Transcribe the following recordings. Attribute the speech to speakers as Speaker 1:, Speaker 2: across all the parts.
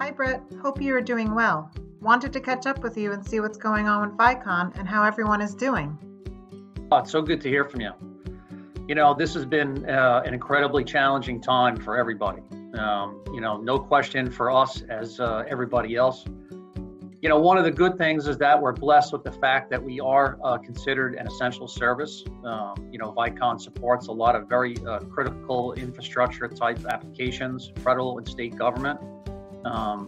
Speaker 1: Hi Bret, hope you are doing well. Wanted to catch up with you and see what's going on with Vicon and how everyone is doing.
Speaker 2: Oh, it's so good to hear from you. This has been an incredibly challenging time for everybody. No question for us as everybody else. One of the good things is that we're blessed with the fact that we are considered an essential service. Vicon supports a lot of very critical infrastructure type applications, federal and state government.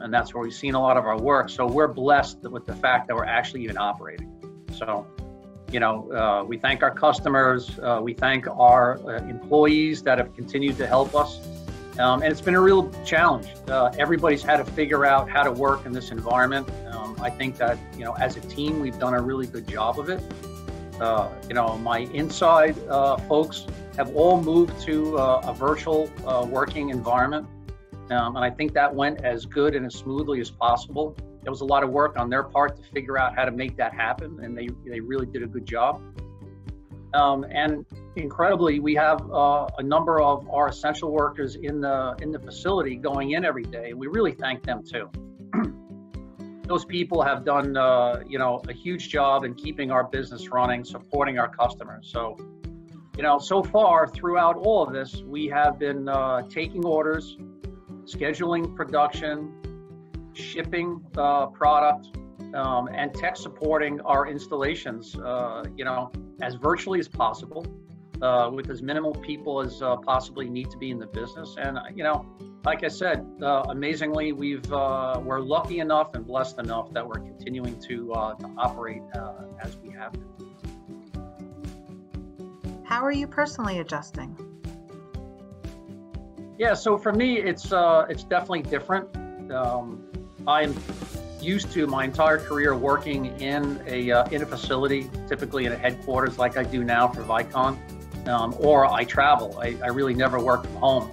Speaker 2: And that's where we've seen a lot of our work. So we're blessed with the fact that we're actually even operating. So, we thank our customers, we thank our employees that have continued to help us. And it's been a real challenge. Everybody's had to figure out how to work in this environment. I think that, as a team, we've done a really good job of it. My inside folks have all moved to a virtual working environment. And I think that went as good and as smoothly as possible. There was a lot of work on their part to figure out how to make that happen, and they really did a good job. And incredibly, we have a number of our essential workers in the facility going in every day. We really thank them too. Those people have done a huge job in keeping our business running, supporting our customers. So, so far throughout all of this, we have been taking orders, scheduling production, shipping product, and tech supporting our installations, as virtually as possible, with as minimal people as possibly need to be in the business. And, like I said, amazingly, we're lucky enough and blessed enough that we're continuing to operate as we have been.
Speaker 1: How are you personally adjusting?
Speaker 2: Yeah, so for me, it's definitely different. I'm used to my entire career working in a facility, typically in a headquarters like I do now for Vicon, or I travel. I really never work from home.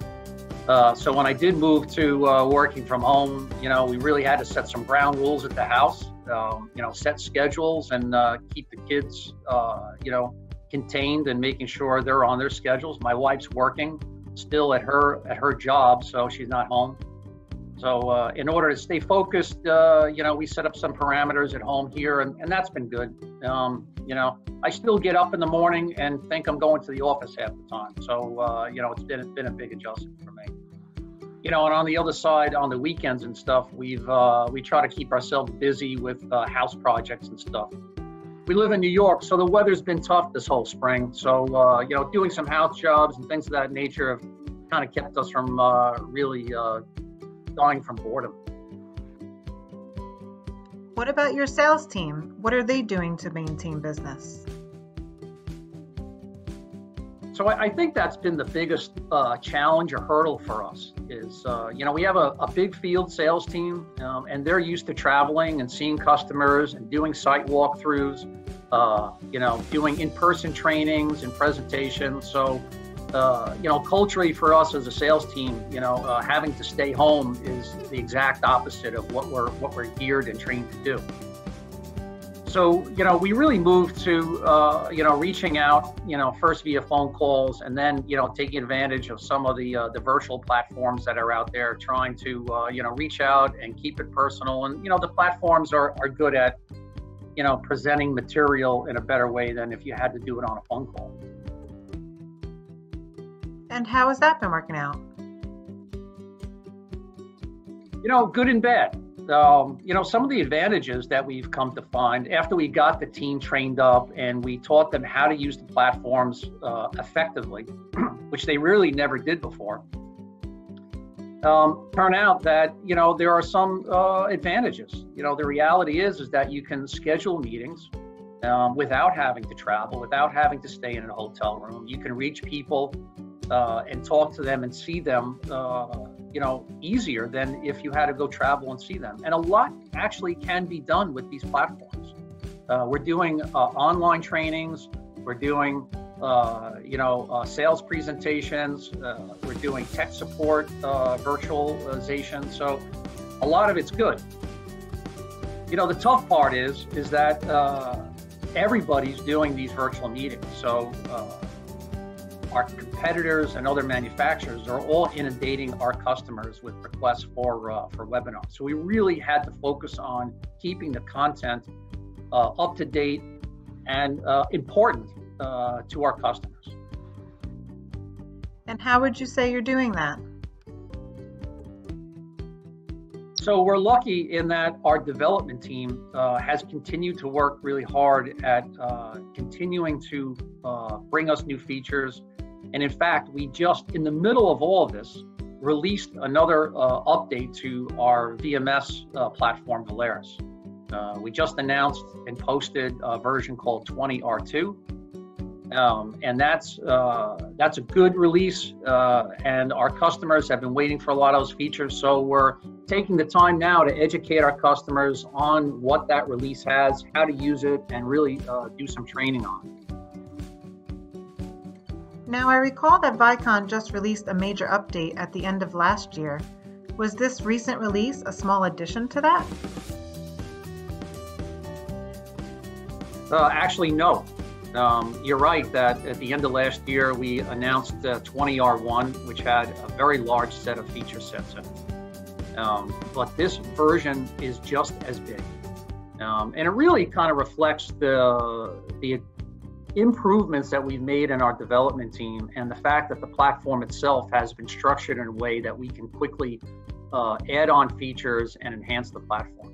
Speaker 2: So when I did move to working from home, we really had to set some ground rules at the house, set schedules and keep the kids, contained and making sure they're on their schedules. My wife's working still at her job, so she's not home. So in order to stay focused, we set up some parameters at home here, and that's been good. I still get up in the morning and think I'm going to the office half the time. So, it's been a big adjustment for me. And on the other side, on the weekends and stuff, we try to keep ourselves busy with house projects and stuff. We live in New York, so the weather's been tough this whole spring. So, doing some house jobs and things of that nature have kind of kept us from really dying from boredom.
Speaker 1: What about your sales team? What are they doing to maintain business?
Speaker 2: So I think that's been the biggest challenge or hurdle for us is, we have a big field sales team, and they're used to traveling and seeing customers and doing site walkthroughs, doing in-person trainings and presentations. So, culturally for us as a sales team, having to stay home is the exact opposite of what we're geared and trained to do. So, we really moved to, reaching out, first via phone calls, and then, taking advantage of some of the virtual platforms that are out there, trying to, reach out and keep it personal. And, the platforms are good at, presenting material in a better way than if you had to do it on a phone call.
Speaker 1: And how has that been working out?
Speaker 2: Good and bad. Some of the advantages that we've come to find after we got the team trained up and we taught them how to use the platforms effectively, which they really never did before, turn out that, there are some advantages. The reality is that you can schedule meetings without having to travel, without having to stay in a hotel room. You can reach people and talk to them and see them, easier than if you had to go travel and see them. And a lot actually can be done with these platforms. We're doing online trainings. We're doing, sales presentations. We're doing tech support, virtualization. So a lot of it's good. The tough part is that everybody's doing these virtual meetings. So our competitors and other manufacturers are all inundating our customers with requests for webinars. So we really had to focus on keeping the content up to date and important to our customers.
Speaker 1: And how would you say you're doing that?
Speaker 2: So we're lucky in that our development team has continued to work really hard at continuing to bring us new features. And in fact, we just, in the middle of all of this, released another update to our VMS platform, Valeris. We just announced and posted a version called 20R2. And that's a good release, and our customers have been waiting for a lot of those features. So we're taking the time now to educate our customers on what that release has, how to use it, and really do some training on it.
Speaker 1: Now, I recall that Vicon just released a major update at the end of last year. Was this recent release a small addition to that?
Speaker 2: Actually, no. You're right that at the end of last year, we announced 20R1, which had a very large set of feature sets in it. But this version is just as big. And it really kind of reflects the improvements that we've made in our development team and the fact that the platform itself has been structured in a way that we can quickly add on features and enhance the platform.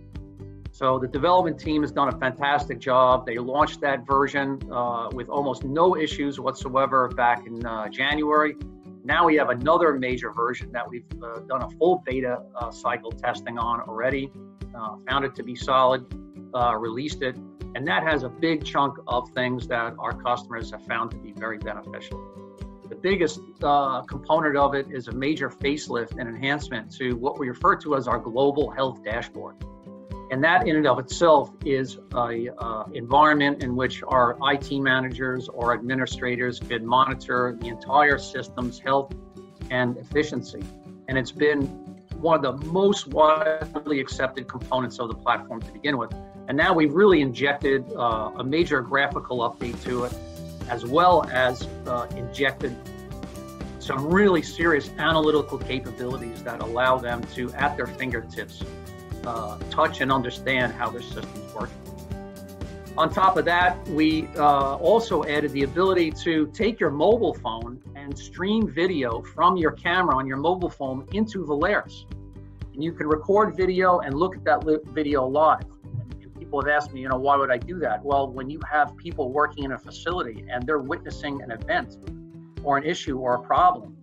Speaker 2: So the development team has done a fantastic job. They launched that version with almost no issues whatsoever back in January. Now we have another major version that we've done a full beta cycle testing on already, found it to be solid, released it, and that has a big chunk of things that our customers have found to be very beneficial. The biggest component of it is a major facelift and enhancement to what we refer to as our global health dashboard. And that in and of itself is an environment in which our IT managers or administrators can monitor the entire system's health and efficiency. And it's been one of the most widely accepted components of the platform to begin with. And now we've really injected a major graphical update to it, as well as injected some really serious analytical capabilities that allow them to, at their fingertips, touch and understand how their system's working. On top of that, we also added the ability to take your mobile phone and stream video from your camera on your mobile phone into Valeris. And you can record video and look at that video live. And people have asked me, why would I do that? Well, when you have people working in a facility and they're witnessing an event or an issue or a problem,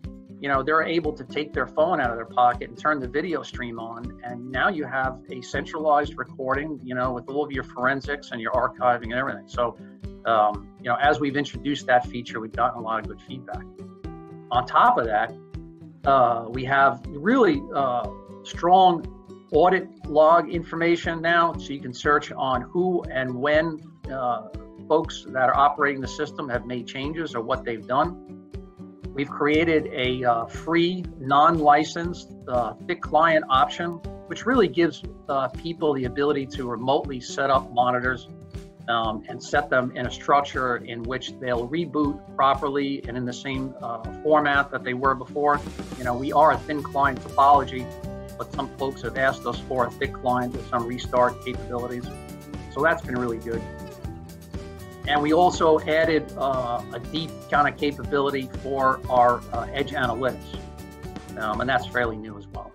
Speaker 2: they're able to take their phone out of their pocket and turn the video stream on. And now you have a centralized recording, with all of your forensics and your archiving and everything. So, as we've introduced that feature, we've gotten a lot of good feedback. On top of that, we have really strong audit log information now. So you can search on who and when folks that are operating the system have made changes or what they've done. We've created a free, non-licensed, thick client option, which really gives people the ability to remotely set up monitors and set them in a structure in which they'll reboot properly and in the same format that they were before. We are a thin client topology, but some folks have asked us for a thick client with some restart capabilities. So that's been really good. And we also added a deep kind of capability for our edge analytics, and that's fairly new as well.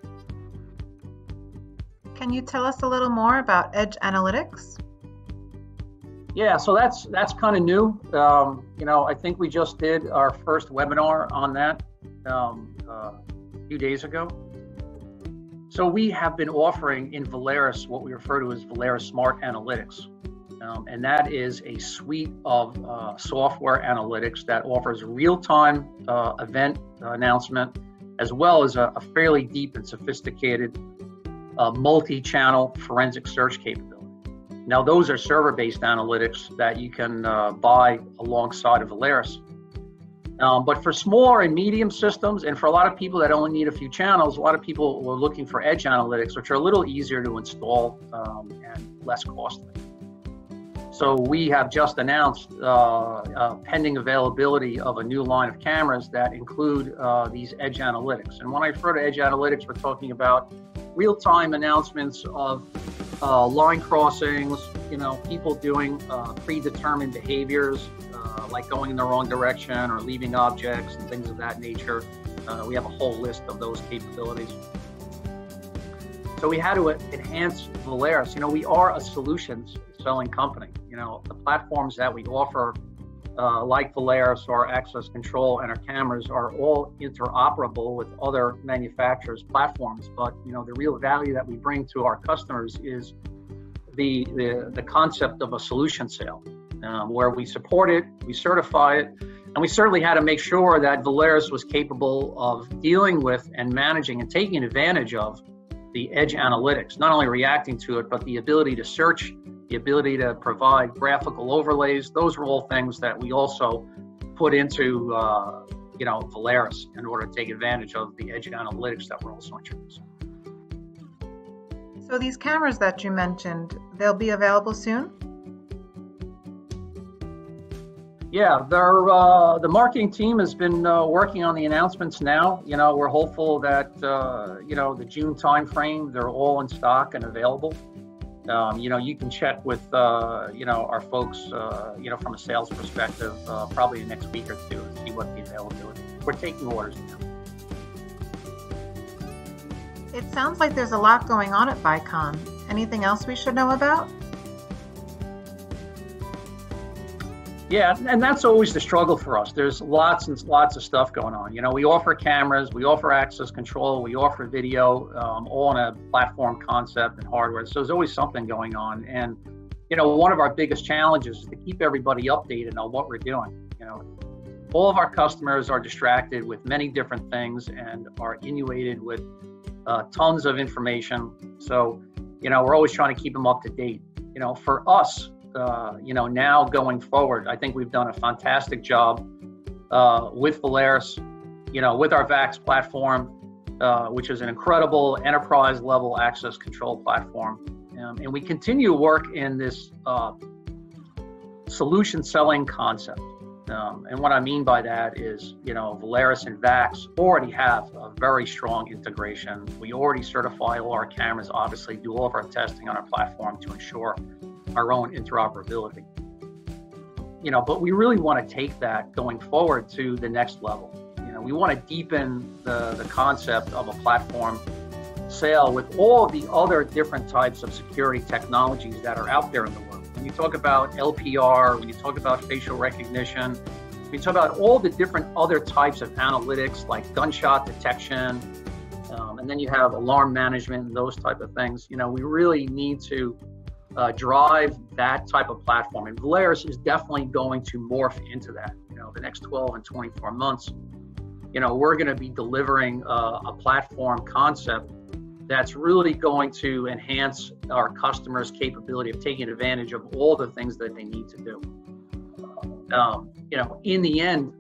Speaker 1: Can you tell us a little more about edge analytics?
Speaker 2: Yeah, so that's kind of new. I think we just did our first webinar on that a few days ago. So we have been offering in Valeris what we refer to as Valeris Smart Analytics. And that is a suite of software analytics that offers real-time event announcement, as well as a fairly deep and sophisticated multi-channel forensic search capability. Now, those are server-based analytics that you can buy alongside of Valeris. But for smaller and medium systems, and for a lot of people that only need a few channels, a lot of people were looking for edge analytics, which are a little easier to install and less costly. So we have just announced pending availability of a new line of cameras that include these edge analytics. And when I refer to edge analytics, we're talking about real-time announcements of line crossings, people doing predetermined behaviors, like going in the wrong direction or leaving objects and things of that nature. We have a whole list of those capabilities. So we had to enhance Valerus. We are a solutions selling company. The platforms that we offer, like Valerus, our access control and our cameras, are all interoperable with other manufacturers' platforms. But the real value that we bring to our customers is the concept of a solution sale, where we support it, we certify it, and we certainly had to make sure that Valerus was capable of dealing with and managing and taking advantage of the edge analytics, not only reacting to it, but the ability to search, the ability to provide graphical overlays. Those are all things that we also put into Valerus in order to take advantage of the edge analytics that we're also introducing.
Speaker 1: So these cameras that you mentioned, they'll be available soon?
Speaker 2: Yeah, the marketing team has been working on the announcements now. We're hopeful that the June timeframe, they're all in stock and available. You can check with our folks from a sales perspective probably the next week or two and see what the availability is. We're taking orders now.
Speaker 1: It sounds like there's a lot going on at Vicon. Anything else we should know about?
Speaker 2: Yeah, and that's always the struggle for us. There's lots and lots of stuff going on. We offer cameras, we offer access control, we offer video, all in a platform concept and hardware. So there's always something going on. And, one of our biggest challenges is to keep everybody updated on what we're doing. All of our customers are distracted with many different things and are inundated with tons of information. So, we're always trying to keep them up to date. For us, now going forward, I think we've done a fantastic job with Valerus, with our VAX platform, which is an incredible enterprise level access control platform. And we continue to work in this solution selling concept. And what I mean by that is, Valerus and VAX already have a very strong integration. We already certify all our cameras, obviously do all of our testing on our platform to ensure our own interoperability. But we really want to take that going forward to the next level. We want to deepen the concept of a platform sale with all of the other different types of security technologies that are out there in the world. When you talk about LPR, when you talk about facial recognition, when you talk about all the different other types of analytics like gunshot detection, and then you have alarm management and those type of things, we really need to drive that type of platform. And Valerus is definitely going to morph into that. The next 12 and 24 months, we're going to be delivering a platform concept that's really going to enhance our customers' capability of taking advantage of all the things that they need to do. In the end,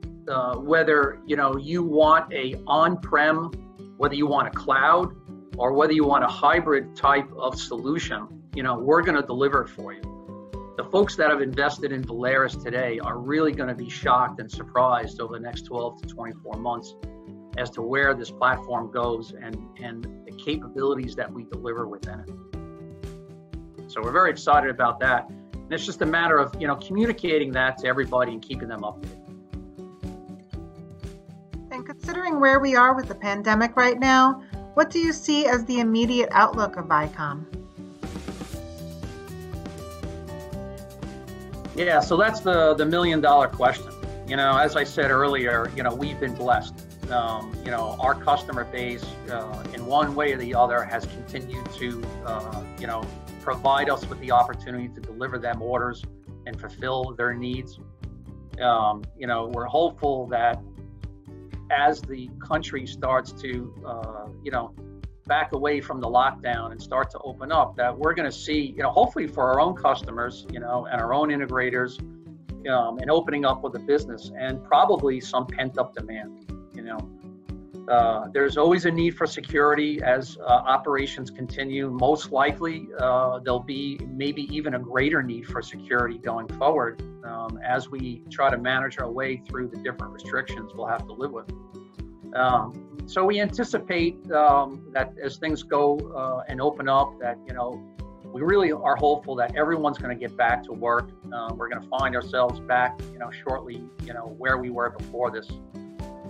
Speaker 2: whether you want a on-prem, whether you want a cloud, or whether you want a hybrid type of solution, we're going to deliver it for you. The folks that have invested in Valerus today are really going to be shocked and surprised over the next 12 to 24 months as to where this platform goes and the capabilities that we deliver within it. So we're very excited about that. And it's just a matter of, communicating that to everybody and keeping them updated.
Speaker 1: And considering where we are with the pandemic right now, what do you see as the immediate outlook of Vicon?
Speaker 2: Yeah, so that's the million-dollar question. As I said earlier, we've been blessed. Our customer base, in one way or the other, has continued to, provide us with the opportunity to deliver them orders and fulfill their needs. We're hopeful that as the country starts to, back away from the lockdown and start to open up, that we're going to see, hopefully for our own customers, and our own integrators, and opening up with the business, and probably some pent-up demand. There's always a need for security as operations continue. Most likely, there'll be maybe even a greater need for security going forward as we try to manage our way through the different restrictions we'll have to live with. So we anticipate that as things go and open up, that, you know, we really are hopeful that everyone's going to get back to work. We're going to find ourselves back, you know, shortly, you know, where we were before this.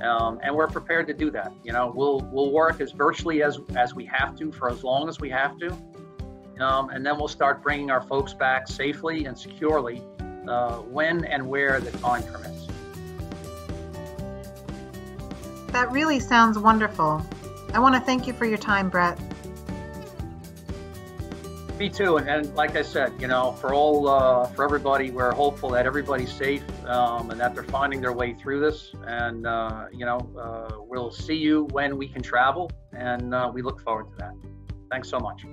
Speaker 2: And we're prepared to do that. You know, we'll work as virtually as we have to for as long as we have to, and then we'll start bringing our folks back safely and securely when and where the time permits.
Speaker 1: That really sounds wonderful. I want to thank you for your time, Bret.
Speaker 2: Me too, and like I said, you know, for everybody, we're hopeful that everybody's safe and that they're finding their way through this. And you know, we'll see you when we can travel, and we look forward to that. Thanks so much.